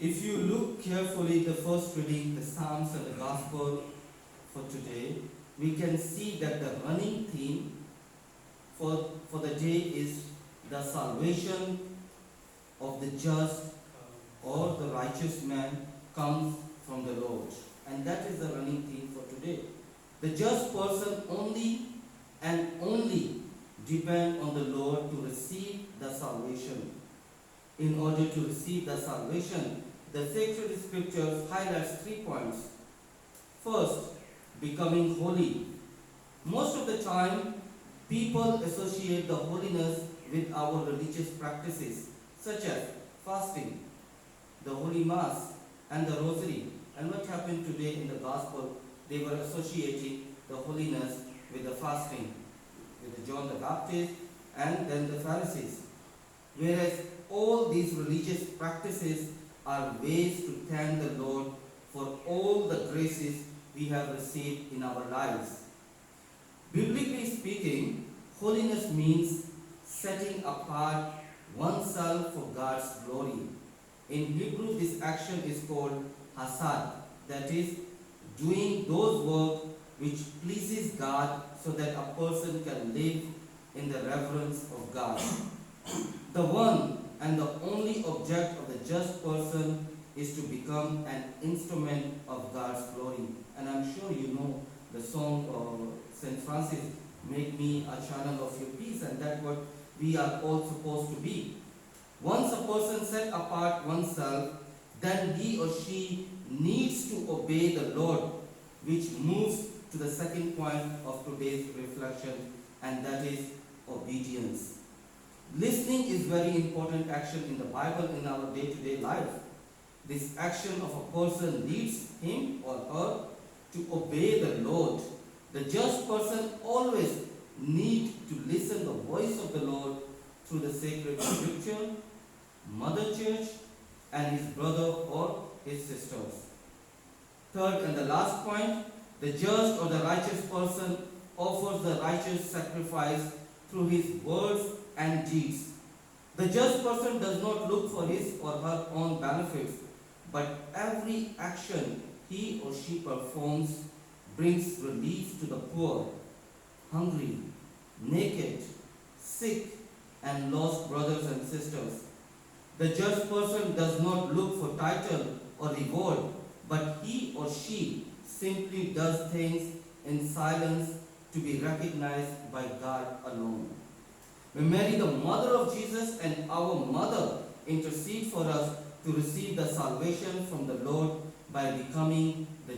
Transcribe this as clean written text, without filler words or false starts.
If you look carefully, the first reading, the Psalms and the Gospel for today, we can see that the running theme for the day is the salvation of the just or the righteous man comes from the Lord. And that is the running theme for today. The just person only and only depend on the Lord to receive the salvation. In order to receive the salvation, the sacred scriptures highlights 3 points. First, becoming holy. Most of the time, people associate the holiness with our religious practices, such as fasting, the Holy Mass, and the Rosary. And what happened today in the Gospel? They were associating the holiness with the fasting, with John the Baptist and then the Pharisees. Whereas all these religious practices are ways to thank the Lord for all the graces we have received in our lives. Biblically speaking, holiness means setting apart oneself for God's glory. In Hebrew, this action is called hasad, that is, doing those work which pleases God so that a person can live in the reverence of God. The one and the only object of the just person is to become an instrument of God's glory. And I'm sure you know the song St. Francis, "Make me a channel of your peace," and that's what we are all supposed to be. Once a person set apart oneself, then he or she needs to obey the Lord, which moves to the second point of today's reflection, and that is obedience. Listening is very important action in the Bible in our day-to-day life. This action of a person leads him or her to obey the Lord. The just person always need to listen the voice of the Lord through the sacred scripture, mother church, and his brother or his sisters. Third and the last point, the just or the righteous person offers the righteous sacrifice through his words and deeds. The just person does not look for his or her own benefits, but every action he or she performs brings relief to the poor, hungry, naked, sick, and lost brothers and sisters. The just person does not look for title or reward, but he or she simply does things in silence to be recognized by God alone. May Mary, the mother of Jesus and our mother, intercede for us to receive the salvation from the Lord by becoming the